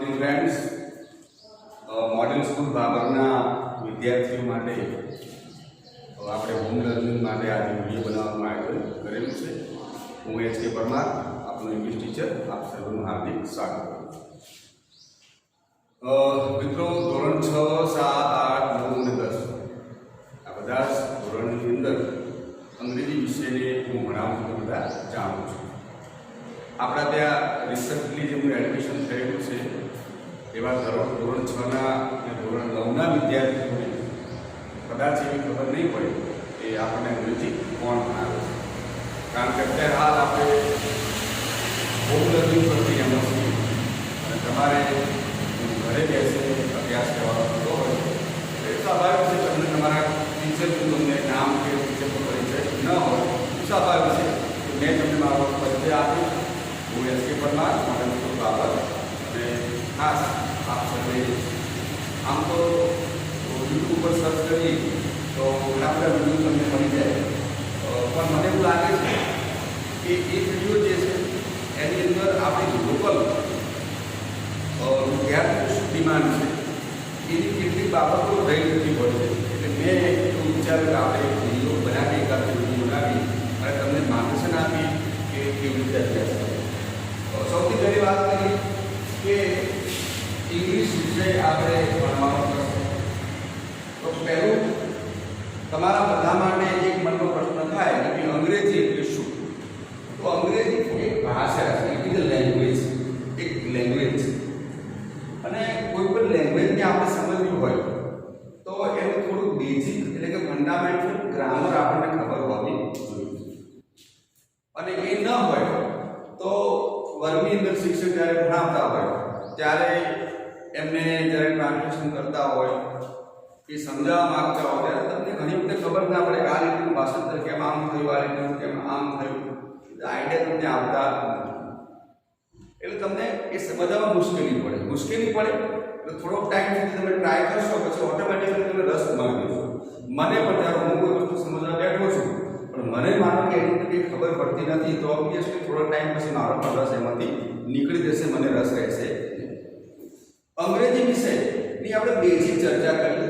Students model school બાબરના વિદ્યાર્થીઓ માટે આપણે હોમ લર્નિંગ માટે આજે વિડીયો બનાવવાનું આયોજન કરેલું છે. હું HK પરમાર, આપનો ઇંગ્લિશ ટીચર, આપ સર્વનું હાર્દિક સ્વાગત કરું છું. મિત્રો, ધોરણ 6, 7, 8, 9 અને 10 આ બધા જ ધોરણની અંદર અંગ્રેજી વિષયને હું ભણાવું છું, બધા જાણું છું. આપણા ત્યાં રિસન્ટલી જેમનું એડમિશન થયેલું છે એવા ધોરણ 6ના અને ધોરણ 9ના વિદ્યાર્થીઓને કદાચ એવી ખબર નહીં પડે કે આપણને અંગ્રેજી કોણ ભણાવે છે. કારણ કે અત્યારે હાલ આપણે હોમ લર્નિંગ પરથી એમ છીએ અને તમારે ઘરે બેસીને અભ્યાસ કરવાનો થતો હોય એ સ્વાભાવિક છે. તમને તમારા ટીચરનું તમને નામ કે ટીચરનો પરિચય ન હોય સ્વાભાવિક છે. મેં તમને મારો પરિચય આપ્યો. હું HK Parmar, model school Babar, અને ખાસ આપ સર્વે આમ તો યુટ્યુબ ઉપર સર્ચ કરીએ તો ઘણા બધા વિડીયો તમને મળી જાય, પણ મને એવું લાગે છે કે એ વિડીયો જે છે એની અંદર આપણી લોકલ વિદ્યાર્થીઓ ડિમાન્ડ છે એની કેટલીક બાબતો રહી જતી હોય છે. એટલે મેં એવું વિચાર્યું કે આપણે વિડીયો બનાવી, એકાદ વિડીયો બનાવી અને તમને માર્ગદર્શન આપી કે કેવી રીતે અભ્યાસ કરે. સૌથી પહેલી વાત કરીએ કે ઇંગ્લિશ વિષય આપણે ભણવાનો પ્રશ્ન. તો પહેલું તમારા બધા માટે એક મનનો પ્રશ્ન થાય કે અંગ્રેજી એટલે શું? તો અંગ્રેજી એક ભાષા છે, ઇટ ઇઝ અ લેંગ્વેજ, એક લેંગ્વેજ છે. અને કોઈ પણ લેંગ્વેજને આપણે સમજવી હોય તો એનું થોડું બેઝિક એટલે કે ફંડામેન્ટલ ગ્રામર આપણને ખબર હોવી જોઈએ. અને એ ન હોય તો વર્ગની અંદર શિક્ષક જ્યારે ભણાવતા હોય ત્યારે એમને જ્યારે ટ્રાન્સલેશન કરતા હોય એ સમજાવવા માંગતા હોય ત્યારે તમને ઘણી વખતે ખબર ના પડે કે આ રીતનું ભાષાંતર કેમ આમ થયું, આ રીતનું કેમ આમ થયું, આઈડિયા તમને આવતા નથી. એટલે તમને એ સમજવામાં મુશ્કેલી પડે એટલે થોડોક ટાઈમ સુધી તમે ટ્રાય કરશો પછી ઓટોમેટિકલી તમે રસ માની લેશો. મને પણ જ્યારે હું કોઈ વસ્તુ સમજવા બેઠો છું પણ મને માનો કે એની કંઈ ખબર પડતી નથી તો ઓબ્વિયસલી થોડો ટાઈમ પછી મારો પણ રસ એમાંથી નીકળી જશે, મને રસ રહેશે. અંગ્રેજી વિષયની આપણે બેઝિક ચર્ચા કરી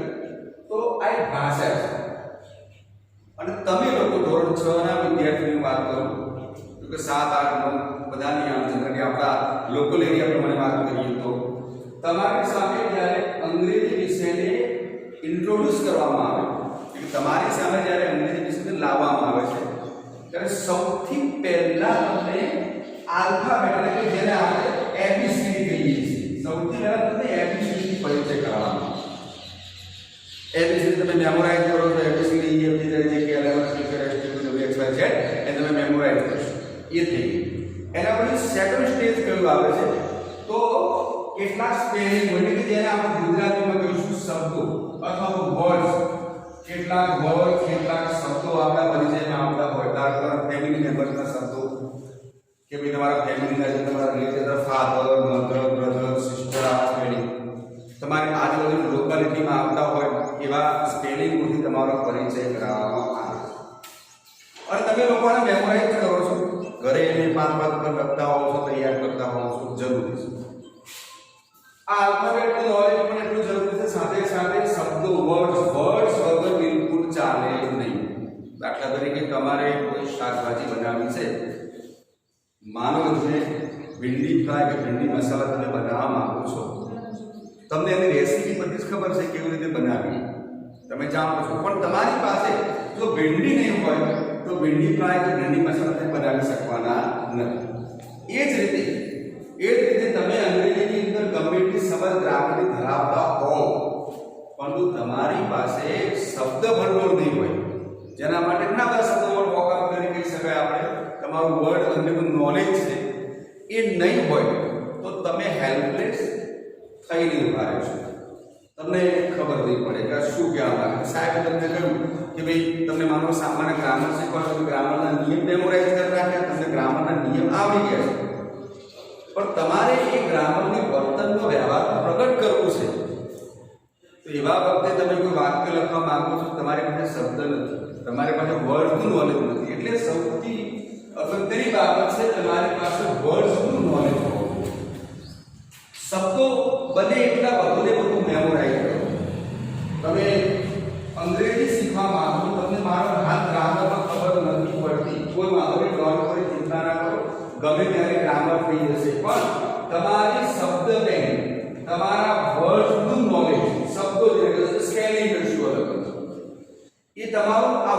તો આ એક ભાષા છે. અને તમે લોકો ધોરણ 6ના વિદ્યાર્થીઓની વાત કરો કે 7, 8, 9 બધાની આમ જનરલી આપણા લોકલ એરિયા પ્રમાણે વાત કરીએ તો તમારી સામે જ્યારે અંગ્રેજી વિષયને ઇન્ટ્રોડ્યુસ કરવામાં આવે, એટલે તમારી સામે જ્યારે અંગ્રેજી વિષયને લાવવામાં આવે છે ત્યારે સૌથી પહેલા તમને આલ્ફાબેટ એટલે કે જેને આપણે એબીસીડી કહીએ છીએ, સૌથી પહેલા તમને એબીસીડી પરિચય કરાવવામાં આવે. એબીસીડી તમે મેમોરાઇઝ કરો તો એબીસીડી EFG જે કે LMS XYZ એ તમે મેમોરાઇઝ કરશો, એ થઈ ગયું. એના પછી સેકન્ડ સ્ટેજ કયું આવે છે તો કેટલાક સ્પેલિંગ એટલે કે જેને આપણે ગુજરાતીમાં કહીશું શબ્દો અથવા તો વર્ડ્સ, કેટલાક વર્ડ, કેટલાક શબ્દો આપણા પરિચયમાં આવતા હોય. દાખલા ફેમિલી મેમ્બર્સના શબ્દો કે ભાઈ તમારા ફેમિલીના જે તમારા related father, mother, brother, sister, આ સ્પેલિંગ તમારી આજુબાજુ લોકાલિટીમાં આવતા હોય એવા સ્પેલિંગોથી તમારો પરિચય કરાવવામાં આવે છે. અને તમે લોકોને મેમોરાઇઝ કરો છો, ઘરે એને 5 પર લખતા હોવ છો, તૈયાર કરતા હોવ છો, જરૂરી છે. આ આલ્ફાબેટનું નોલેજ પણ એટલું જરૂરી છે. સાથે સાથે શબ્દો, વર્ડ્સ વગર બિલકુલ ચાલે નહીં. દાખલા તરીકે તમારે કોઈ શાકભાજી બનાવવી છે, માનો કે ભીંડી ફ્રાય કે ભીંડી મસાલા તમે બનાવવા માંગો છો, તમને એની રેસીપી બધી જ ખબર છે કેવી રીતે બનાવવી, તમે જાણો છો, પણ તમારી પાસે જો ભીંડી નહીં હોય તો ભીંડી ફ્રાય કે ભીંડી મસાલા તમે બનાવી શકવાના નથી. એ જ રીતે તમે અંગ્રેજીની અંદર ગમે એટલી સમજ ગ્રામરની ધરાવતા હો પરંતુ તમારી પાસે શબ્દ ભંડોળ નહીં હોય, જેના માટે ઘણા બધા શબ્દો વોકેબ્યુલરી કહી શકાય આપણે, તમારું વર્ડ અંગેનું નોલેજ છે એ નહીં હોય તો તમે હેલ્પલેસ થઈને ઉભા રહેશો. તમને ખબર નહીં પડે કે શું કહેવા માંગે. સાહેબ તમને કહ્યું કે ભાઈ તમને માનો સામાન્ય ગ્રામર શીખવાનો તો ગ્રામરના નિયમ મેમોરાઇઝ કરી રાખ્યા, તમને ગ્રામરના નિયમ આવડી ગયા છે, પણ તમારે એ ગ્રામરને વર્તનનો વ્યવહારમાં પ્રગટ કરવું છે. તો એવા વખતે તમે કોઈ વાક્ય લખવા માંગો છો, તમારી પાસે શબ્દ નથી, તમારી પાસે વર્ડનું નોલેજ નથી. એટલે સૌથી અગત્યની બાબત છે તમારી પાસે વર્ડનું નોલેજ હોવું. શબ્દો બને એટલા વધુને વધુ મેમોરાઇઝ કરો. તમે અંગ્રેજી શીખવા માંગો છો, તમને મારો હાથ ગ્રામરમાં ખબર નથી પડતી, કોઈ વાંધો નહીં, ડોન્ટ વરી, ચિંતા ના કરો, ગમે ત્યારે ગ્રામર થઈ જશે. પણ તમારી શબ્દ બેંક, તમારા વર્ડનું નોલેજ, શબ્દો જે સ્પેલિંગ કરશું અલગ એ તમારું આ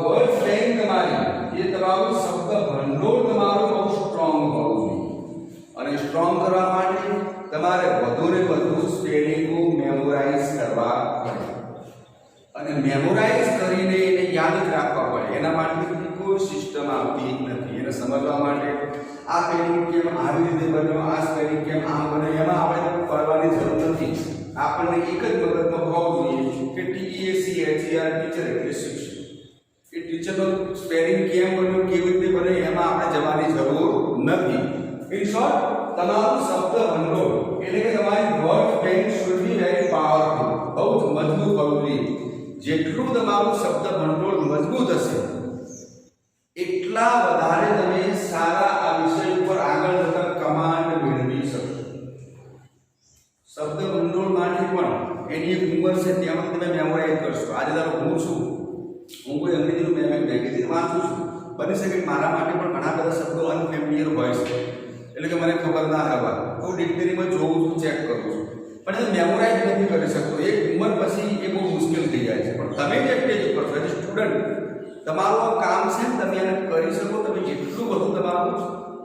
વર્ડ બેંક તમારી, એ તમારું શબ્દ ભંડોળ તમારું બહુ સ્ટ્રોંગ હોવું જોઈએ. અને સ્ટ્રોંગ કરવા માટે તમારે વધુને વધુ સ્પેલિંગો મેમોરાઇઝ કરવા પડે. અને મેમોરાઇઝ કરીને એને યાદ જ રાખવા પડે. એના માટે કોઈ સિસ્ટમ આવતી નથી. એને સમજવા માટે આ સ્પેલિંગ કેમ આવી રીતે બન્યો, આ સ્પેલિંગ કેમ આમ બને, એમાં આપણે પડવાની જરૂર નથી. આપણને એક જ મગજમાં હોવું જોઈએ કે TEACHER, ટીચર એટલે શિક્ષક. એ ટીચરનો સ્પેલિંગ કેમ બન્યો, કેવી રીતે બને, એમાં આપણે જવાની જરૂર નથી. ઇન શોર્ટ, તમારું શબ્દ ભંડોળ એટલે કે તમારી word bank should be very powerful, બહુ જ મજબૂત હોવું જોઈએ. જેટલું તમારું શબ્દ ભંડોળ મજબૂત હશે એટલા વધારે તમે સારા આ વિષય ઉપર આગળ જતા કમાન્ડ મેળવી શકશો. શબ્દ ભંડોળ માટે પણ એની એક ઉંમર છે, ત્યાં તમે મેમોરાઇઝ કરશો. આજે ધારો હું છું, હું કોઈ અંગ્રેજીનું મેગેઝિન વાંચું છું, બની શકે મારા માટે પણ ઘણા બધા શબ્દો અનફેમિલિયર હોય છે, એટલે કે મને ખબર ના હોય, હું ડિક્શનરીમાં જોઉં છું, ચેક કરું છું, પણ એ મેમોરાઇઝ નથી કરી શકતો. એક ઉંમર પછી એ બહુ મુશ્કેલ થઈ જાય છે. પણ તમે જે સ્ટેજ ઉપર છો, એઝ સ્ટુડન્ટ, તમારું કામ છે, તમે એને કરી શકો. તમે જેટલું બધું તમારું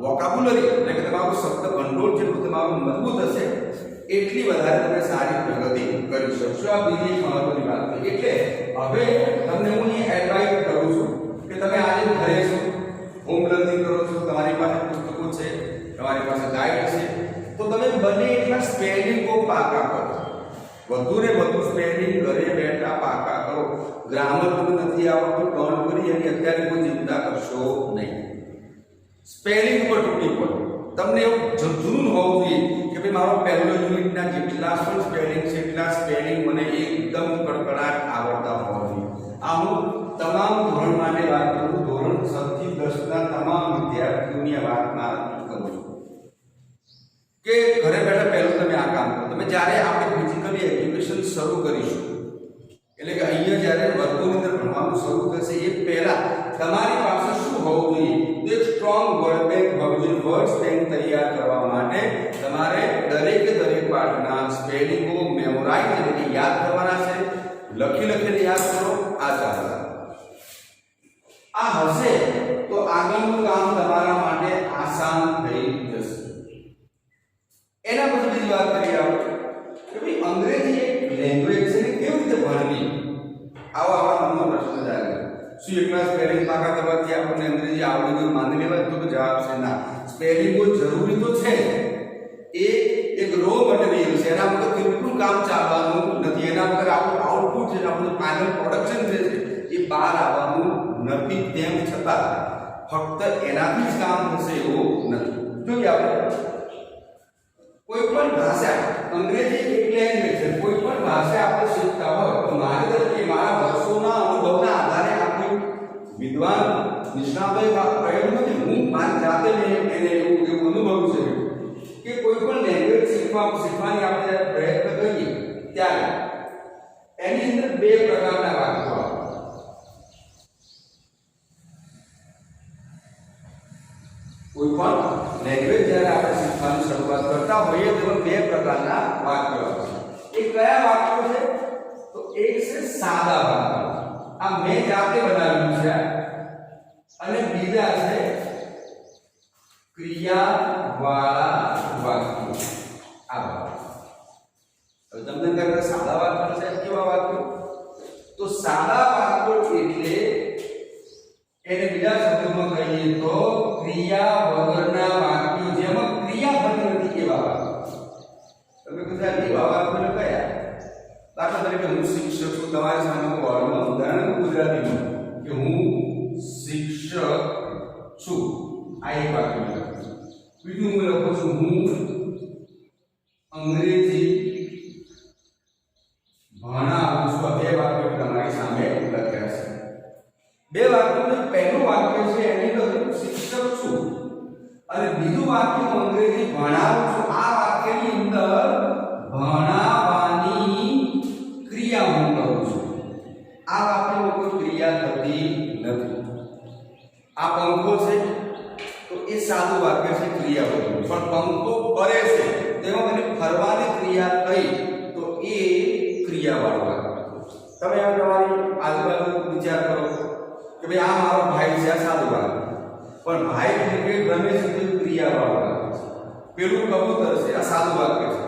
વોકાબ્યુલરી એટલે કે તમારું શબ્દ ભંડોળ જેટલું તમારું મજબૂત હશે એટલી વધારે તમે સારી પ્રગતિ કરી શકશો. આ બીજી મહત્વની વાત છે. એટલે હવે તમને હું એ એડવાઇસ કરું છું કે તમે આજે ઘરે છો, હોમ લર્નિંગ કરો છો, તમારી પાસે પુસ્તકો છે, તમારી પાસે ગાઈડ છે, તો તમે બને એટલા સ્પેલિંગો પાકા કરો. વધુને વધુ સ્પેલિંગ ઘરે બેઠા પાકા કરો. ગ્રામર તમને નથી આવડતું, ડોન્ટ વરી, એની અત્યારે કોઈ ચિંતા કરશો નહીં. સ્પેલિંગ પર તૂટી પડો. તમને એવું જૂનું હોવું જોઈએ કે ભાઈ મારો પહેલો યુનિટના જેટલા પણ સ્પેલિંગ છે એટલા સ્પેલિંગ મને એકદમ કડકડાટ આવડતા હોવા જોઈએ. આ હું તમામ ધોરણ માટે વાત કરું, ધોરણ 6 થી 10 ના તમામ વિદ્યાર્થીઓની વાત કરું છું કે ઘરે બેઠા પહેલું તમે આ કામ કરો. તમે જ્યારે આપણે ફિઝિકલી એજ્યુકેશન શરૂ કરીશું, એટલે કે અહીંયા જ્યારે વર્ગોની અંદર ભણવાનું શરૂ થશે એ પહેલા તમારી પાસે શું હોવું જોઈએ? એક સ્ટ્રોંગ વર્ડ બેંક હોવું જોઈએ. વર્ડ બેંક તૈયાર કરવા માટે તમારે દરેક પાઠના સ્પેલિંગો મેમોરાઇઝ એટલે કે યાદ કરવાના છે. લખીને યાદ કરો. આ ચાલે, આ હશે તો આગળનું કામ તમારા માટે આસાન થઈ જશે. એના પછી બીજી વાત કરીએ આપણે કે ભાઈ અંગ્રેજી એક લેંગ્વેજ છે, કેવી રીતે ભણવી? આવો આપણા મનમાં પ્રશ્ન જાય. શું એકલા સ્પેલિંગ પાકા કરવાથી આપણને અંગ્રેજી આવડી ગયું માની લેવાય? તો જવાબ છે ના. સ્પેલિંગો જરૂરી તો છે, એ એક રો મટીરિયલ છે, એના વગર બિલકુલ કામ ચાલવાનું નથી. એના વગર આપણું આઉટપુટ છે, આપણું ફાઇનલ પ્રોડક્શન છે એ બહાર આવવાનું નથી. તેમ છતાં ફક્ત એનાથી જ કામ થશે એવું નથી. જોઈએ આપણે કોઈ પણ ભાષા, અંગ્રેજી એક લેંગ્વેજ છે, કોઈ પણ ભાષા આપણે શીખતા હોય તો મારે તરફથી મારા વર્ષોના અનુભવના આધારે આપણે વિદ્વાન નિષ્ણાતોએ કહ્યું નથી, હું મારી જાતે એને એવું અનુભવ્યું છે કે કોઈ પણ લેંગ્વેજ શીખવાની આપણે પ્રયત્ન કરીએ ત્યારે એની અંદર બે પ્રકારના વાક્યો આવે. કોઈ પણ લેંગ્વેજ જ્યારે આપણે શીખવાની શરૂઆત કરતા હોઈએ તો બે પ્રકારના વાક્યો આવે છે. એ કયા વાક્યો છે? તો એક છે સાદા વાક્યો, આ મેં જાતે બનાવ્યું છે, અને બીજા છે ક્રિયાવાળા વાક્યો. આ હવે તમને કહે સાદા વાક્યો છે, કેવા વાક્યો? તો સાદા વાક્યો એટલે એને બીજા શબ્દોમાં કહીએ તો ક્રિયા વગરના વાક્યો, જેમાં ક્રિયા બની નથી એવા વાક્યો. તમે કદાચ એવા વાક્યો કયા? દાખલા તરીકે હું શિક્ષક છું, તમારી સામે બોર્ડમાં ઉદાહરણ ગુજરાતીમાં કે હું શિક્ષક છું, આ એક વાક્ય લખું છું. બીજું હું લખું છું હું અંગ્રેજી ભણાવું છું. આ બે વાક્યો તમારી સામે લખ્યા છે. બે વાક્યોનું પહેલું વાક્ય છે એની અંદર હું શિક્ષક છું, અને બીજું વાક્ય હું અંગ્રેજી ભણાવું છું. આ વાક્ય ફરે છે તેમાં મને ફરવાની ક્રિયા થઈ તો એ ક્રિયાવાળું વાક્ય. તમે હવે તમારી આજુબાજુ વિચાર કરો કે ભાઈ આ મારો ભાઈ છે, આ સાદું વાક્ય, પણ ભાઈ ક્રિકેટ રમે છે તો ક્રિયાવાળું વાક્ય છે. પેલું કબૂતર છે, આ સાદું વાક્ય છે,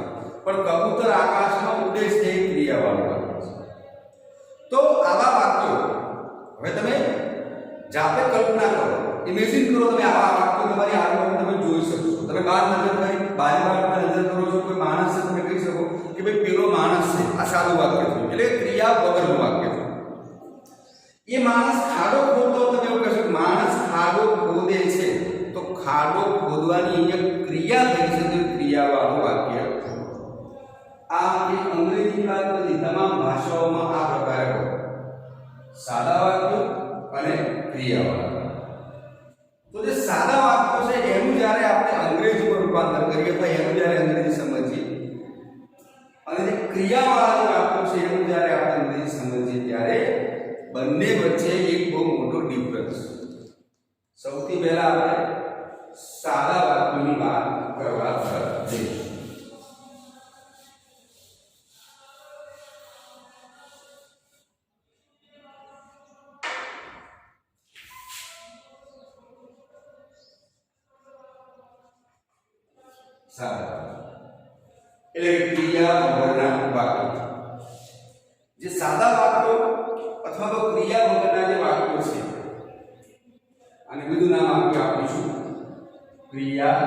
પણ કબૂતર આકાશમાં ઉડે છે એ ક્રિયાવાળું વાક્ય છે. તો આવા વાક્યો હવે તમે જાતે કલ્પના કરો, ઇમેજિન કરો, તમે આવા વાક્યો તમારી આજુબાજુ તમે જોઈ શકો છો. તમે બહાર નજર કરી, બાજુમાં નજર કરો છો, કોઈ માણસ છે, તમે કહી શકો કે ભાઈ પેલો માણસ છે, આ સાદું વાક્ય છે, એટલે ક્રિયા વગરનું વાક્ય છે. એ માણસ ખાડો ખોદતો, તમે એવું કહેશો માણસ ખાડો ખોદે છે, તો ખાડો ખોદવાની અહીંયા ક્રિયા થઈ છે, તો ક્રિયાવાળું વાક્ય. આ એક અંગ્રેજી વાત બધી તમામ ભાષાઓમાં આ પ્રકારે હોય, સાદા વાક્યો અને ક્રિયાવાળા. તો જે સાદા વાક્યો છે એનું જ્યારે આપણે અંગ્રેજીમાં રૂપાંતર કરીએ તો એનું જ્યારે અંગ્રેજી સમજીએ, અને જે ક્રિયાવાળા જે વાક્યો છે એનું જ્યારે આપણે અંગ્રેજી સમજીએ ત્યારે બંને વચ્ચે એક બહુ મોટો ડિફરન્સ. સૌથી પહેલા આપણે સાદા વાક્યોની વાત કરવા જઈશું. સાદા એટલે ક્રિયા વગરના વાક્યો. જે સાદા વાક્યો અથવા તો ક્રિયા વગરના જે વાક્યો છે અને બીજું નામ આપીશું ક્રિયા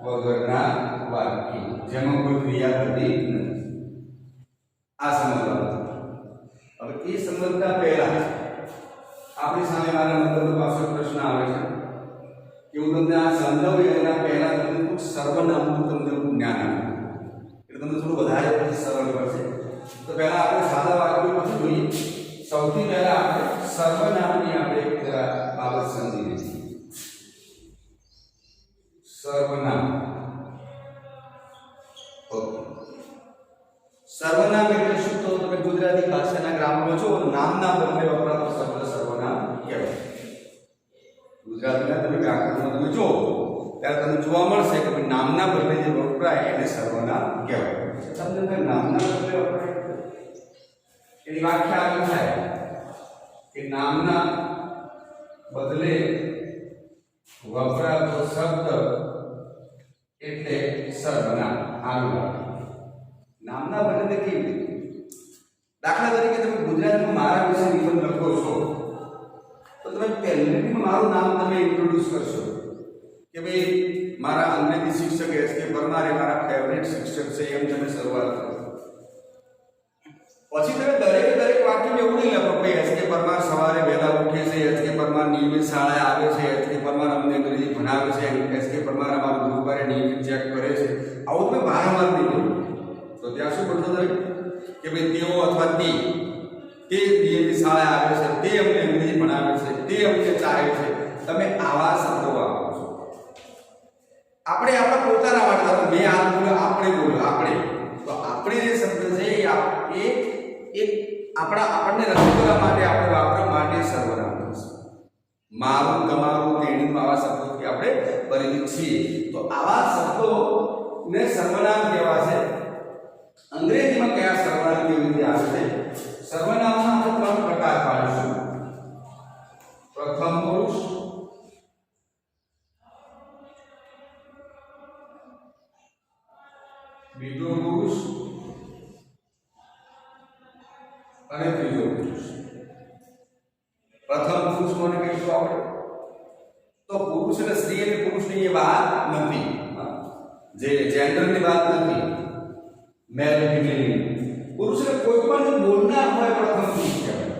વગરના વાક્યો, જેમાં કોઈ ક્રિયા થતી નથી. આ સમજવાનું. હવે એ સમજતા પહેલા આપણી સામે મારા નંબરનો પાછો પ્રશ્ન આવે છે કે હું તમને આ સમજાવું એના પહેલા તમને સર્વનામનું તમને જ્ઞાન આપું, એટલે તમને થોડું વધારે પછી સરળ પડશે. તો પહેલા આપણે સાદા વાક્યો પછી જોઈએ. સૌથી પહેલા આપણે સર્વનામની આપણે જરા બાબત સમજી લઈએ. સર્વનામ. ઓકે, સર્વનામ એટલે શું? તો તમે ગુજરાતી ભાષાના ગ્રામરમાં જો નામના બદલે વપરાતો શબ્દ સર્વનામ કહેવાય. ગુજરાતીના તમે વ્યાકરણમાં તમે જો ત્યારે તમને જોવા મળશે કે નામના બદલે જે વપરાય એને સર્વનામ કહેવાય. તમને નામના બદલે વપરાય એની વ્યાખ્યા આવી થાય કે નામના બદલે વપરાતો શબ્દ એટલે સર્વનામ. આગળ નામના બદલે કેવી રીતે? દાખલા તરીકે તમે ગુજરાતીમાં મારા વિશે નિબંધ લખો છો તો તમે પહેલેથી મારું નામ તમે ઇન્ટ્રોડ્યુસ કરશો કે ભાઈ મારા અંગ્રેજી શિક્ષક એસ.કે. પરમાર એ મારા ફેવરેટ શિક્ષક છે, એમ તમે શરૂઆત કરો. પછી તમે દરેક વાક્યમાં એવું નહીં લખો કે એસ.કે. પરમાર સવારે વહેલા ઉઠે છે, એસ.કે. પરમાર નિયમિત શાળાએ આવે છે, એસ.કે. પરમાર અમને અંગ્રેજી ભણાવે છે, એસ.કે. પરમાર અમારું ગુરુવારે નિયમિત ચેક કરે છે. આવું તમે વારંવાર નહીં બોલો. તો ત્યાં શું બોલશો તમે કે ભાઈ તેઓ અથવા તે નિયમિત શાળાએ આવે છે, તે અમને અંગ્રેજી ભણાવે છે, તે અમને ચાહે છે. તમે આવા શબ્દો વાપરો છો. આપણે આપણા પોતાના માટે મેં આ બોલ્યો, આપણે બોલ્યો, આપણે, તો આપણે જે શબ્દ છે એ આપણને રજૂ કરવા માટે આપણે વાપરવા માટે સર્વનામ છે. મારું, તમારું, તેણીનું આવા શબ્દોથી આપણે પરિચિત છીએ. તો આવા શબ્દોને સર્વનામ કહેવાશે. અંગ્રેજીમાં કયા સર્વનામ કેવી રીતે આવે છે? સર્વનામના આપણે 3 પ્રકાર પાડીશું. પ્રથમ પુરુષ, બીજો પુરુષ અને ત્રીજો પુરુષ. પ્રથમ પુરુષ કોને કહીશું આપણે? તો પુરુષ એટલે સ્ત્રી અને પુરુષની એ વાત નથી, જે જેન્ડરની વાત નથી, મેલ ફિમેલ. પુરુષ એટલે કોઈ પણ બોલનાર હોય પ્રથમ પુરુષ કહેવાય.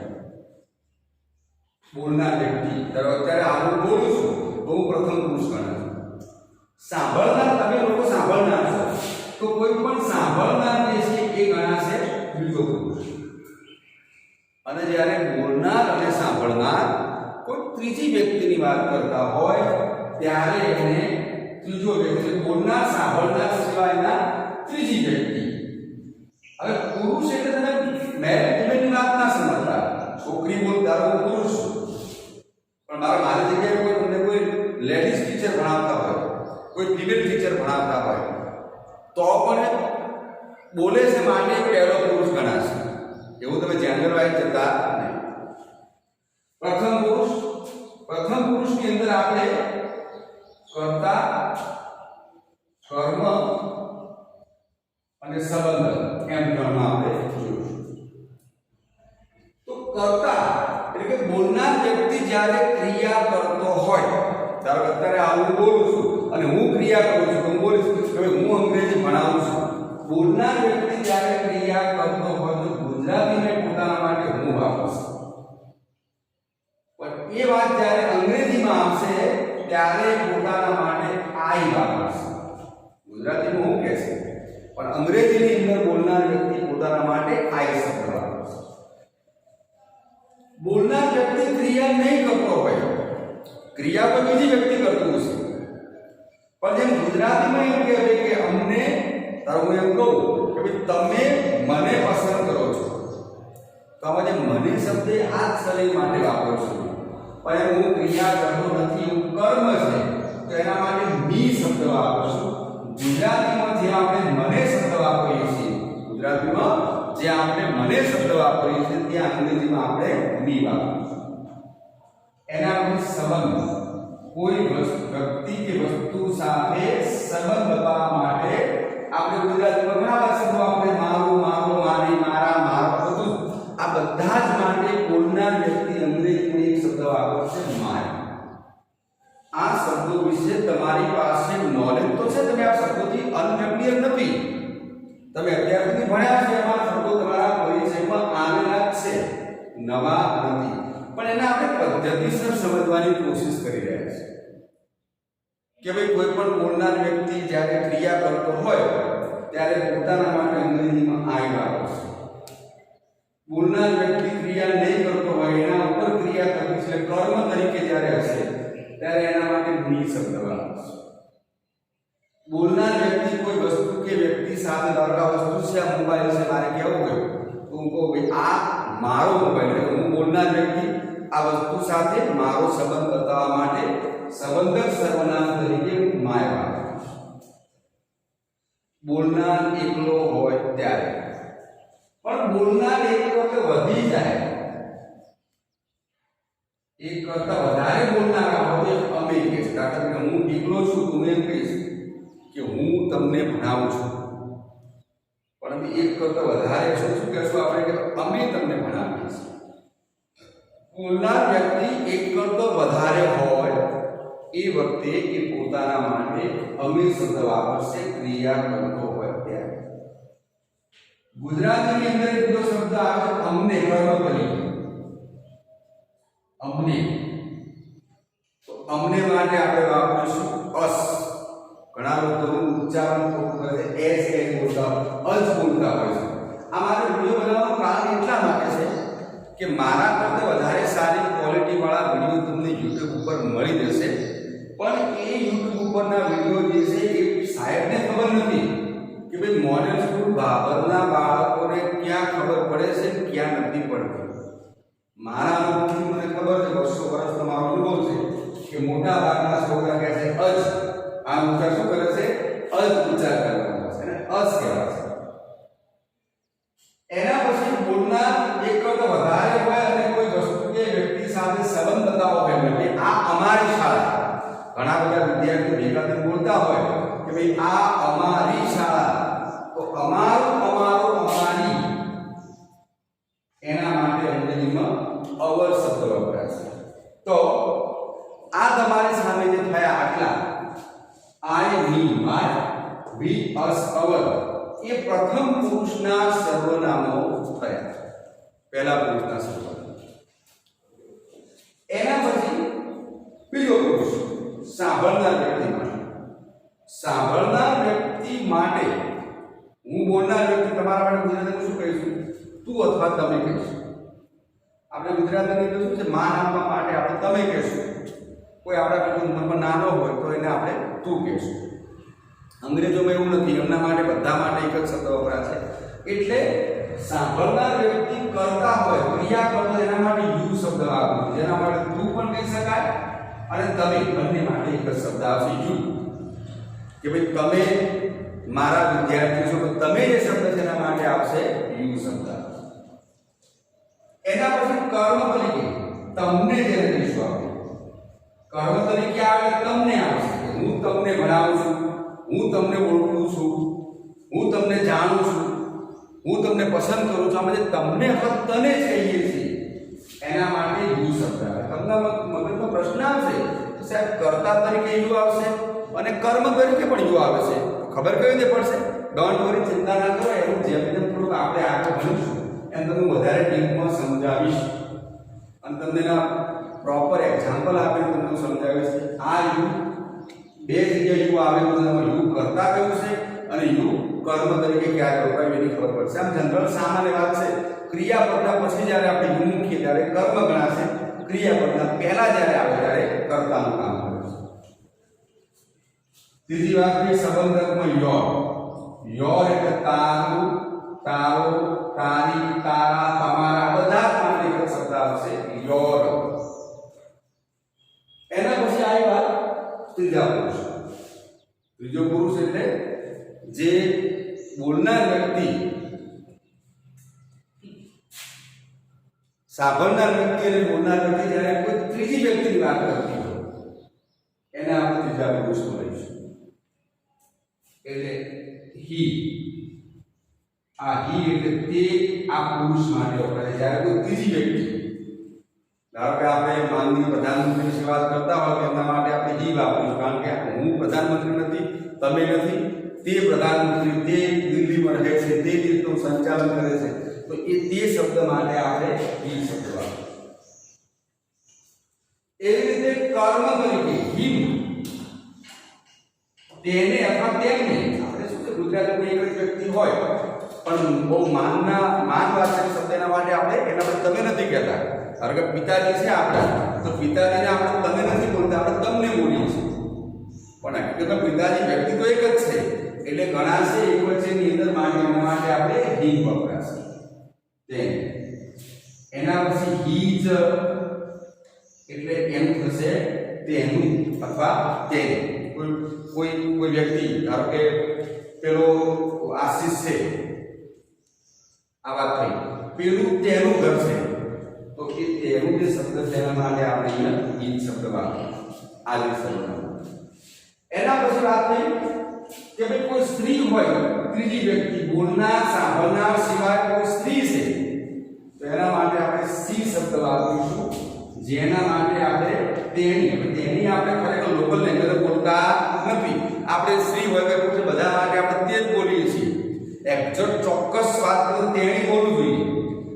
બોલનાર વ્યક્તિ, અત્યારે હું બોલું છું તો હું પ્રથમ પુરુષ ગણાય. સાંભળનાર, તમે લોકો સાંભળનાર છો તો કોઈ પણ સાંભળનાર જે છે એ ગણાશે બીજો પુરુષ. અને જ્યારે બોલનાર અને સાંભળનાર કોઈ ત્રીજી વ્યક્તિની વાત કરતા હોય ત્યારે એને ત્રીજો વ્યક્તિ, બોલનાર સાંભળનાર સિવાયના ત્રીજી વ્યક્તિ. હવે પુરુષ એટલે તમે મેલ ફિમેલની વાત ના સમજતા. છોકરી બોલતા હું પુરુષ છું, પણ મારી જગ્યાએ કોઈ તમને કોઈ લેડીઝ ટીચર ભણાવતા હોય, કોઈ ફિમેલ ટીચર ભણાવતા હોય, તો પણ બોલે છે માટે પહેલો પુરુષ ગણાશે. એવું તમે જેન્ડર વાઇઝ જતા નહીં. પ્રથમ પુરુષની અંદર આપણે કર્તા, કર્મ અને સંબંધ એમ ત્રણમાં આપણે જોઈશું. તો કર્તા એટલે કે બોલનાર વ્યક્તિ જ્યારે ક્રિયા કરતો હોય, ધારો કે અત્યારે હું બોલું છું અને હું ક્રિયા કરું છું, હું બોલું છું કે હું અંગ્રેજી ભણાવું છું. બોલનાર વ્યક્તિ જ્યારે ક્રિયા કરતો હોય તો ગુજરાતીને પોતાના માટે હું વાપરશે, પણ એ વાત જ્યારે અંગ્રેજીમાં આવશે ત્યારે પોતાના માટે આઈ વાપરશે. ગુજરાતીમાં હું કહેશે પણ અંગ્રેજીની અંદર બોલનાર વ્યક્તિ પોતાના માટે આઈ શબ્દ વાપરશે. બોલનાર વ્યક્તિ ક્રિયા નહીં કરતો હોય, ક્રિયા તો બીજી વ્યક્તિ કરતું હશે, પણ જેમ ગુજરાતીમાં એમ કહેવાય કે અમને, તારું હું એમ કહું કે ભાઈ તમે મને પસંદ કરો છો, તો આમાં જે મને શબ્દ આ જ શરીર માટે વાપરો છું, પણ એમ હું ક્રિયા કરતો નથી, એવું કર્મ છે, તો એના માટે મી શબ્દ વાપરો છું. ગુજરાતીમાં જે આપણે મને શબ્દ વાપરીએ છીએ, ગુજરાતીમાં જે આપણે મને શબ્દ વાપરીએ છીએ ત્યાં અંગ્રેજીમાં આપણે મી વાપરીશું. એના પછી સંબંધ, કોઈ વ્યક્તિ કે વસ્તુ સાથે સંબંધ બતાવવા માટે આપણે ગુજરાતીમાં ઘણા બધા શબ્દો આપણે મારું, મારો, મારી, મારા, મારો, બધું આ બધા જ માટે બોલનાર વ્યક્તિ અંગ્રેજીમાં એક શબ્દ વાપરશે માય. આ શબ્દો વિશે તમારી પાસે નોલેજ તો છે, તમે આ શબ્દોથી અનફેમિલિયર નથી, તમે અત્યાર સુધી ભણ્યા છે, એમાં શબ્દો તમારા પરિચયમાં આવેલા જ છે, નવા નથી, પણ એને આપણે પદ્ધતિસર સમજવાની કોશિશ કરી રહ્યા છીએ કે ભાઈ કોઈ પણ બોલનાર વ્યક્તિ જ્યારે ક્રિયા કરતો હોય ત્યારે પોતાના માટે અંગ્રેજીમાં આઈ વાપરશે. બોલનાર વ્યક્તિ ક્રિયા નહીં કરતો હોય, એના ઉપર ક્રિયા કરવી છે, કર્મ તરીકે જ્યારે હશે ત્યારે એના માટે મી શબ્દ વાપરશે. બોલનાર વ્યક્તિ કોઈ વસ્તુ કે વ્યક્તિ સાથે, ધારો કે વસ્તુ છે, આ મોબાઈલ છે, મારે કેવું ગયું તો હું કહું ભાઈ આ મારો મોબાઈલ છે, હું બોલનાર વ્યક્તિ આ વસ્તુ સાથે મારો સંબંધ બતાવવા માટે સંબંધક સર્વનામ તરીકે માય વાપરીશ. બોલનાર એકલો હોય ત્યારે, પણ બોલનાર એક વખત વધી જાય, એક કરતા વધારે બોલનારા હોય અમે કહીશ. દાખલા તરીકે હું એકલો છું, તું એમ કહીશ કે હું તમને ભણાવું છું, પણ એક કરતા વધારે શું કહેશું આપણે કે અમે તમને ભણાવીએ છીએ. બોલનાર વ્યક્તિ એક કરતો વધારે હોય એ વખતે એ પોતાના માટે અમે શબ્દ વાપરશે, ક્રિયા કરતો હોય ત્યારે. ગુજરાતીની અંદર બીજો શબ્દ આવે અમને, કર્મ તરીકે અમને, તો અમને માટે આપણે વાપરીશું અસ. ઘણા લોકો ઉચ્ચારણ ખોટું કરે છે, એસ બોલતા, અસ બોલતા હોય છે. આ મારે વિડીયો બનાવવાનું કારણ એટલા માટે છે કે મારા કરતાં વધારે સારી ક્વોલિટી વાળા વિડીયો તમને YouTube ઉપર મળી જશે, પણ એ YouTube ઉપરના વિડીયો જે છે એ સાહેબને ખબર નથી કે ભાઈ મોડેલ સ્કૂલ બાબરના બાળકોને ક્યાં ખબર પડે છે ક્યાં નથી પડતી. મારા અનુભવથી મને ખબર છે, વર્ષો વર્ષનો મારો અનુભવ છે કે મોટા ભાગના છોકરા કહે છે અજ, આ ઉચ્ચાર શું કરે છે, અજ ઉચ્ચાર કરવાનો છે અને અસ કહેવાય છે. એના પછી બોલનાર એક કરતા વધારે હોય અને કોઈ વસ્તુ કે વ્યક્તિ સાથે સંબંધ બતાવો હોય, એટલે આ અમારી શાળા, ઘણા બધા વિદ્યાર્થીઓ ભેગા થઈને બોલતા હોય કે ભાઈ આ અમારી શાળા, તો અમારું, અમારો, અમારી, એના માટે અંગ્રેજીમાં અવર શબ્દ વપરાય છે. તો આ તમારી સામે જે થયા આટલા આઈ, મી, માય, વી, અસ, અવર, એ પ્રથમ પુરુષના સર્વનામો થયા, પહેલા પુરુષના સર્વનામ. એના પછી બીજો પુરુષ સાંભળનાર વ્યક્તિ માટે. સાંભળનાર વ્યક્તિ માટે હું બોલનાર વ્યક્તિ તમારા માટે ગુજરાતીમાં શું કહીશું, તું અથવા તમે કહીશું. આપણે ગુજરાતીની અંદર શું છે, માન આપવા માટે આપણે તમે કહીશું, કોઈ આપણા કરતા ઉંમરમાં નાનો હોય તો એને આપણે તું કહીશું. અંગ્રેજોમાં એવું નથી, એમના માટે બધા માટે એક જ શબ્દ વપરાય છે. એટલે સાંભળનાર વ્યક્તિ કરતા હોય, ક્રિયા કરતો, એના માટે યુ શબ્દ વાપરો, જેના માટે તું પણ કહી શકાય અને તમે બંને માટે એક જ શબ્દ આવશે યુ, કે ભાઈ તમે મારા વિદ્યાર્થીઓ છો, તો તમે જે શબ્દ છે એના માટે આવશે યુ શબ્દ. એના પછી કર્મ તરીકે તમને જેને કહીશું આપણે, કર્મ તરીકે આવે તમને આવશે. હું તમને ભણાવું છું, હું તમને ઓળખું છું, હું તમને જાણું છું, હું તમને પસંદ કરું છું. આમાં જે તમને અથવા તને કહીએ છીએ એના માટે યુ શબ્દ આવે. તમને મગજમાં પ્રશ્ન આવશે તો સાહેબ કર્તા તરીકે યુ આવશે અને કર્મ તરીકે પણ યુ આવે છે, ખબર કઈ રીતે પડશે? ડોન્ટ વરી, ચિંતા ના કરો. એનું જેમ જેમ થોડુંક આપણે આગળ ભણીશું એમ તમને વધારે ડીપમાં સમજાવીશ અને તમને એના પ્રોપર એક્ઝામ્પલ આપીને તમને સમજાવીશ. આ યુ બે જગ્યાએ યુ આવે તો યુ કર્તા કયું છે અને યુ કર્મ તરીકે ક્યારે વપરાય એની ખબર પડશે. આમ જનરલ સામાન્ય વાત છે. ક્રિયાપદના પછી જ્યારે આપણે યુ મૂકીએ ત્યારે કર્મ ગણાશે, ક્રિયાપદના પહેલા જ્યારે આવે ત્યારે કર્તાનું કામ કરે છે. ત્રીજી વાત છે સંબંધકમાં યોર. યોર એટલે તારું, તારો, તારી, તારા, તમારા બધા જ માટે એક શબ્દ આવશે યોર. એના પછી આવી વાત ત્રીજા પુરુષ. ત્રીજો પુરુષ એટલે જે બોલનાર વ્યક્તિ, સાંભળનાર વ્યક્તિ અને બોલનાર વ્યક્તિ જ્યારે કોઈ ત્રીજી વ્યક્તિની વાત કરતી હોય એને આપણે ત્રીજા પુરુષ બોલીશું. એટલે હી. આ હી એટલે તે આ પુરુષ માટે વપરાય જ્યારે કોઈ ત્રીજી વ્યક્તિ, ધારો કે આપણે માનનીય પ્રધાનમંત્રી વિશે વાત કરતા હોય તો એના માટે આપણે હી વાપરીશું, કારણ કે હું પ્રધાનમંત્રી નથી, તમે નથી, તે પ્રધાનમંત્રી, તે દિલ્હીમાં રહે છે, તે રીતનું સંચાલન કરે છે, તો એ તે શબ્દ માટે આપણે હી શબ્દ વાપરીશું. એવી રીતે કર્મ તરીકે હિમ, તેને અથવા તેમને, આપણે શું છે ગુજરાતીમાં એક જ વ્યક્તિ હોય પણ બહુ માનવાચક શબ્દ એના માટે આપણે એના પર તમે નથી કહેતા. કારણ કે પિતાજી છે આપણા, તો પિતાજીને આપણે તમે નથી બોલતા, આપણે તમને બોલીએ છીએ. પણ હકીકતમાં પિતાજી વ્યક્તિ તો એક જ છે એટલે ગણાશે એક વચ્ચેની અંદર માટે, એના માટે આપણે હિમ વપરાશે. એના પછી હીજ એટલે એમ થશે તેનું અથવા તેની. કોઈ વ્યક્તિ, ધારો કે પેલો આશીષ છે, આ વાત થઈ, પેલું તેનું ઘર છે, તો એ તેનું જે શબ્દ છે એના માટે આપણે અહીંયા ઈજ શબ્દ વાપરીશું. આ જે શબ્દ. એના પછી વાત થઈ કે ભાઈ કોઈ સ્ત્રી હોય, ત્રીજી વ્યક્તિ, બોલનાર સાંભળનાર સિવાય કોઈ સ્ત્રી છે તો એના માટે આપણે સી શબ્દ વાપરીશું, જેના માટે આપણે તેણી. તેણી આપણે ખરેખર લોકલ લેંગ્વેજ બોલતા નથી, આપણે સ્ત્રી હોય કે પુરુષ બધા માટે આપણે તે જ બોલીએ છીએ. એક્ઝેક્ટ ચોક્કસ વાત કરો તેણી બોલવું જોઈએ,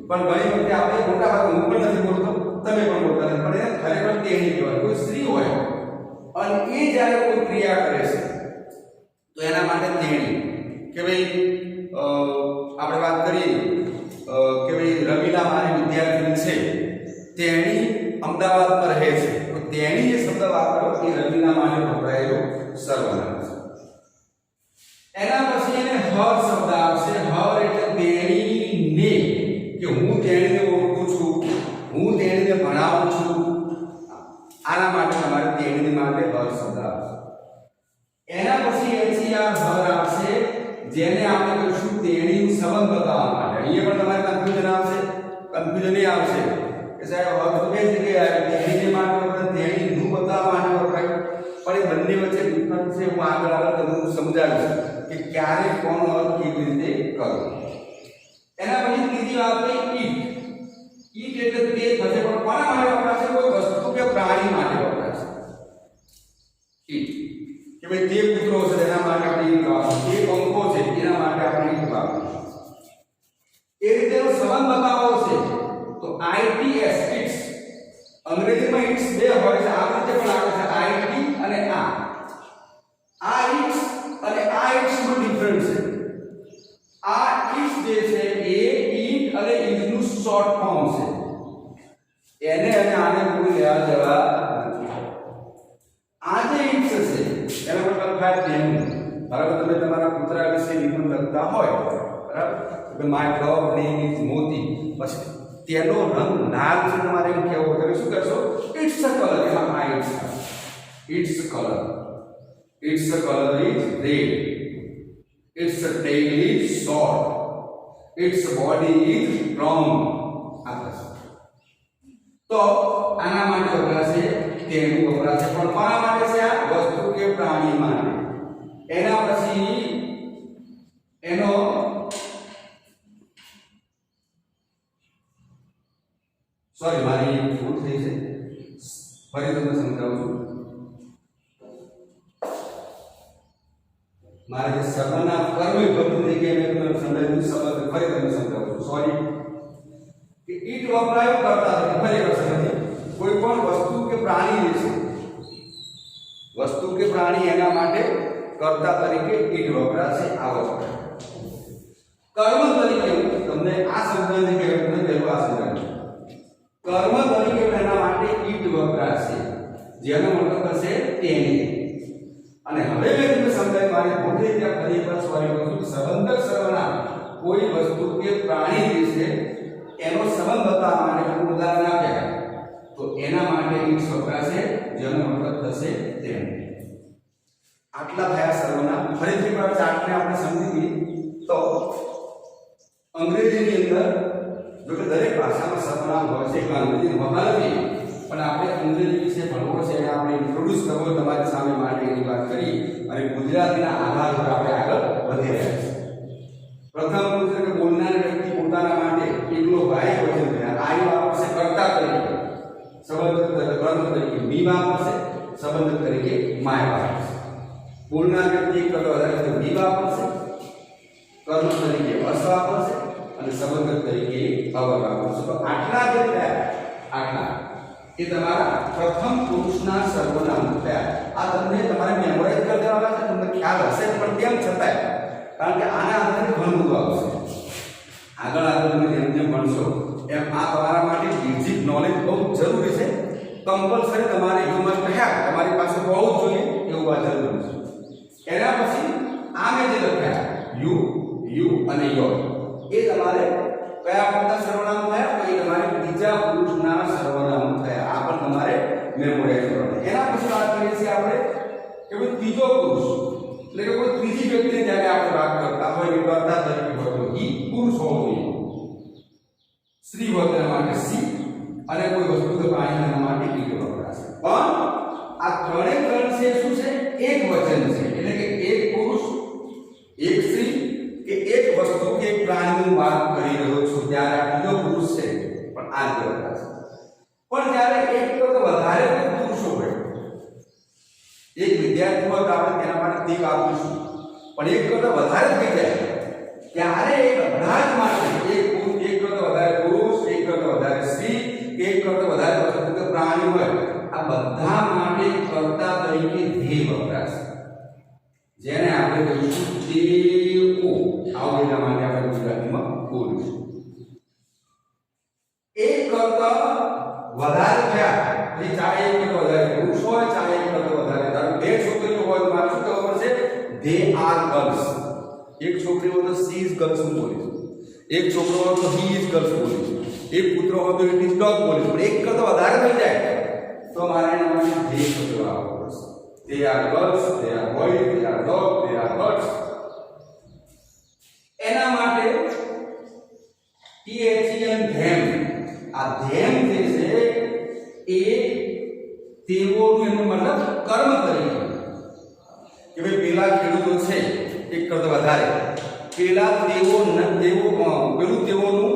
પણ ઘણી વખતે આપણે મોટા ભાગે હું પણ નથી બોલતો, તમે પણ બોલતા નથી, પણ એને ખરેખર તેણી કહેવાય. કોઈ સ્ત્રી હોય અને એ જ્યારે કોઈ ક્રિયા કરે છે તો એના માટે તેણી. કે ભાઈ આપણે વાત કરીએ કે ભાઈ રમીલા મારી વિદ્યાર્થીની છે, તેણી અમદાવાદમાં રહે છે, તો તેણી જે શબ્દ વાપરો એ રમીલા માટે વપરાયેલો સર્વનામ છે. એના પછી એને હર શબ્દ આવશે. હર એટલે તેણીને, કે હું તેણીને ઓળખું છું, હું તેણીને ભણાવું છું. આના માટે તમારે તેણીને માટે હર શબ્દ આવશે. એના પછી એચઈઆર હર આવશે, જેને આપણે કહીશું તેણીનો સંબંધ બતાવવા માટે. અહીંયા પણ તમારે કન્ફ્યુઝન આવશે, કન્ફ્યુઝન એ આવશે કે સાહેબ હર તો બે જગ્યાએ આવે, તેણીને માટે વપરાય, તેણીનું બતાવવા માટે વપરાય, પણ એ બંને વચ્ચે ડિફરન્સ છે. હું આગળ તમને સમજાવીશ કે ક્યારે કોનો અર્થ કેવી રીતે કરવો. એના પછી ત્રીજી વાત થઈ ઈટ. ઈટ એટલે તે થશે, પણ કોના માટે વપરાશે? કોઈ વસ્તુ કે પ્રાણી માટે વપરાશે ઈટ. કે ભાઈ તે પુત્રો છે એના માટે આપણે ઈટ વાપરીશું, તે પંખો છે એના માટે આપણે ઈટ વાપરીશું. એ રીતે સંબંધ બતાવવો છે તો આઈટીએસ, ઇટ્સ. અંગ્રેજીમાં ઇટ્સ બે હોય છે, આ રીતે પણ આવે છે આઈટી અને આ ઇટ્સ અને આ ઇટ્સ નો ડિફરન્સ છે. આ ઇટ્સ જે છે એ ઈટ અને ઈટનું શોર્ટ ફોર્મ છે, એને અને આને કોઈ લેવા દેવા નથી. આ જે ઇટ્સ છે એનો મતલબ થાય તેનું. બરાબર, તમે તમારા કૂતરા વિશે નિબંધ લખતા હોય, બરાબર, કે માય ડોગ નેમ ઇઝ મોતી, પછી તેનો રંગ લાલ છે તમારે એમ કહેવું, તમે શું કરશો? It's a colour. એમાં આ it's, it's colour, it's colour is red. Its tail is short. Its body is round. આ થશે. તો આના માટે વપરાશે તેનું વપરાશે, પણ કોના માટે છે? આ વસ્તુ કે પ્રાણી માટે. એના પછી એનો સોરી મારી ભૂલ થઈ છે, ફરી તમને સમજાવું છું. મારે જે સર્વનામ કર્મ વિભક્તિ થઈ ગયા મેં તમને સમજાવ્યું, શબ્દ ફરી તમને સમજાવું છું. સોરી કે ઈટ વપરાયો કરતા નથી. ફરી વખત કોઈ પણ વસ્તુ કે પ્રાણી છે, વસ્તુ કે પ્રાણી એના માટે કર્તા તરીકે ઈટ વપરાશે. આ વપરાય કર્મ તરીકે તમને આ શબ્દને કહેવું તમને પહેલું આ સમજાવ્યું. કર્મ તરીકે એના માટે ઈટ વપરાશે, જેનો મતલબ થશે તેને. અને હવે મેં તમને સમજાવ્યું, મારે પોતે ત્યાં ફરી એકવાર સોરી કહું છું. સંબંધક સર્વનામ કોઈ વસ્તુ કે પ્રાણી જે છે એનો સંબંધ બતાવવા માટે ઉદાહરણ આપ્યા તો એના માટે ઈટ વપરાશે, જેનો મતલબ થશે તેને. આટલા થયા સર્વનામ. ફરીથી એકવાર ચાર્ટને આપણે સમજી લઈએ તો અંગ્રેજીની અંદર જો કે દરેક ભાષામાં સર્વનામ હોય છે, કે અંગ્રેજી હોતા નથી, પણ આપણે અંગ્રેજી વિશે ભણવો છે અને આપણે ઇન્ટ્રોડ્યુસ કરવો તમારી સામે માટે એની વાત કરી અને ગુજરાતીના આધાર પર આપણે આગળ વધી રહ્યા છીએ. પ્રથમ છે કે બોલનાર વ્યક્તિ પોતાના માટે એકલો વાય વચન છે. આયુ વાપરશે કર્તા તરીકે, સંબંધ કર્મ તરીકે મી વાપરશે, સંબંધ તરીકે માય વાપરશે. બોલનાર વ્યક્તિ એક કરતા વધારે મી વાપરશે, કર્મ તરીકે અસ વાપરશે અને સંબંધ તરીકે અવર વાપરશે. તો આટલા જે થયા, આટલા એ તમારા પ્રથમ પુરુષના સર્વનામ થયા. આ તમને તમારે મેમોરાઇઝ કરી દેવાના છે, તમને ખ્યાલ હશે, પણ તેમ છતાંય કારણ કે આના આધારે ઘણું બધું આવશે. આગળ તમે જેમ જેમ ભણશો એમ આ તમારા માટે બેઝિક નોલેજ બહુ જરૂરી છે. કમ્પલસરી તમારે યુ મસ્ટ હેવ, તમારી પાસે હોવું જોઈએ એવું આ જરૂરી છે. એના પછી આ મેં જે લખ્યા યુ, યુ અને યોર, એ તમારે કયા પદના સર્વનામ થયા? તો એ તમારે બીજા પુરુષના સર્વનામ થયા. આ પણ તમારે મેમોરાઇઝ કરવાનું. એના પછી વાત કરીએ છીએ આપણે કે ભાઈ ત્રીજો પુરુષ, એટલે કે કોઈ ત્રીજી વ્યક્તિને જ્યારે આપણે વાત કરતા હોય કે કર્તા તરીકે હોય તો ઈ પુરુષ હોવો જોઈએ. સ્ત્રી હોય તેના માટે સી અને કોઈ વસ્તુ કે પ્રાણી તેના માટે ઈ વપરાશે. પણ આ ત્રણેય ત્રણ છે શું છે? એક વચન છે. એટલે કે એક પુરુષ, એક સ્ત્રી કે એક વસ્તુ કે પ્રાણીની વાત કરી રહ્યો છું ત્યારે આ બીજો પુરુષ છે, પણ આ જ વપરાશે. પણ જ્યારે એક કરતા વધારે પુરુષો હોય, એક વિદ્યાર્થી હોય તો આપણે તેના માટે તે આપીશું, પણ એક કરતા વધારે થઈ જાય ત્યારે એ બધા જ માટે એક કરતા વધારે પુરુષ, એક કરતા વધારે સ્ત્રી, એક કરતા વધારે વસ્તુ કે પ્રાણી હોય, આ બધા માટે કર્તા તરીકે ધ્યેય વપરાશે, જેને આપણે કહીશું તેઓ. આવું એના માટે આપણે ગુજરાતીમાં બોલીશું. એક કરતા વધારે થયા, ચાહે એક કરતા વધારે પુરુષ હોય, ચાહે એક કરતા વધારે બે છોકરીઓ હોય તો મારે શું કહેવું પડશે? They are girls. એક છોકરી હોય તો સી ઇઝ ગર્લ્સ બોલીશું, એક છોકરો હોય તો હી ઇઝ ગર્લ્સ બોલીશું, એક પુત્ર હોય તો ઇટ ઇઝ ડોગ બોલીશું. પણ એક કરતા વધારે થઈ જાય તો મારે એના માટે ધે શબ્દ વાપરવો પડશે. They are girls, they are boys, they are dogs, they are birds. એના માટે THEM them. આ them જે છે એ તેઓનું એનો મતલબ કર્મ તરીકે કે ભાઈ પેલા ખેડૂતો છે એક કરતા વધારે, પેલા તેઓ પેલું તેઓનું,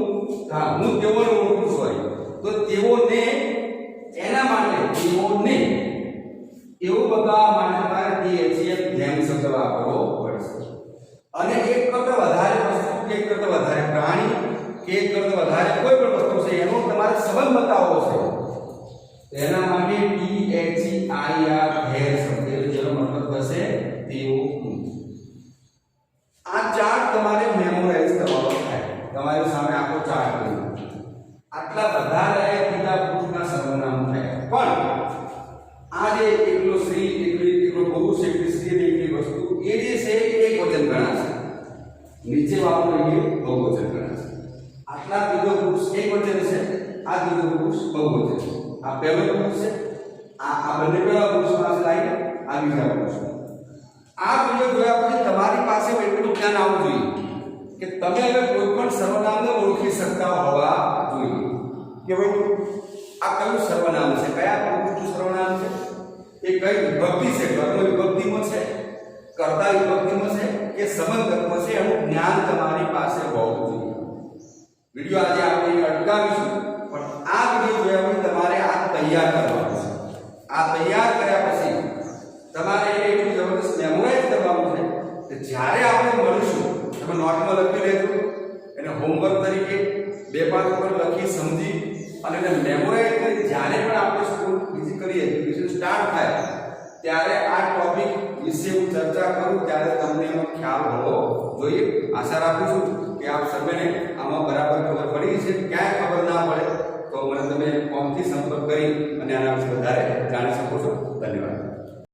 હા હું તેઓનું ઓળખું સોરી, તો તેઓને એના માટે તેઓને એવું બતાવવા માટે તમારે THEM them શબ્દ વાપરવો પડશે. અને એક કરતા વધારે વસ્તુ, એક કરતા વધારે પ્રાણી કે એક કરતા વધારે કોઈ પણ વસ્તુ છે એનો તમારે સંબંધ બતાવવો છે, એના માટે THEIR ધેર શબ્દ, જેનો મતલબ થશે તેઓનું. આ ચાર્ટ તમારે મેમોરાઇઝ કરવાનો થાય. તમારી સામે આખો ચાર્ટ છે. આટલા બધા રહ્યા બીજા પુરુષના સર્વનામ થયા. પણ આ જે એકલો સ્ત્રી, એકલો પુરુષ, એકલી સ્ત્રી, એકલી વસ્તુ, એ જે છે એક વચન ગણાશે. નીચે વાળું એ બહુવચન ગણાશે. આટલા બીજો પુરુષ એક વચન છે, આ બીજો પુરુષ બહુવચન છે. આ પહેલો પુરુષ છે, આ બંને પહેલા પુરુષમાં છે લાઈન, આ બીજા પુરુષ. આ વિડિયો જોયા પછી તમારી પાસે એટલું જ્ઞાન આવવું જોઈએ કે તમે હવે કોઈ પણ સર્વનામને ઓળખી શકતા હોવા જોઈએ કે ભાઈ આ કયું સર્વનામ છે, કયા પુરુષનું સર્વનામ છે, એ કઈ વિભક્તિ છે, કર્મ વિભક્તિમાં છે, કર્તા વિભક્તિમાં છે કે સંબંધકમાં છે, એનું જ્ઞાન તમારી પાસે હોવું જોઈએ. વિડિયો આજે આપણે અટકાવીશું, પણ આ વિડિયો જોયા પછી તમારે આ તૈયાર કરવાનું છે. આ તૈયાર કર્યા પછી તમારે એટલું જબરદસ્ત મેમોરાઇઝ કરવાનું છે કે જ્યારે આપણે મળીશું તમે નોટમાં લખી લેજો, એને હોમવર્ક તરીકે 2-5 ઉપર લખી સમજી અને એને મેમોરાઇઝ કરી જ્યારે પણ આપણે સ્કૂલ ફિઝિકલી એજ્યુકેશન સ્ટાર્ટ થાય ત્યારે આ ટોપિક વિશે હું ચર્ચા કરું ત્યારે તમને એનો ખ્યાલ હોવો જોઈએ. આશા રાખું છું કે આપ સર્વેને આમાં બરાબર ખબર પડી છે. ક્યાંય ખબર ના પડે તો મને તમે ફોનથી સંપર્ક કરી અને આના વિશે વધારે જાણી શકો છો. ધન્યવાદ.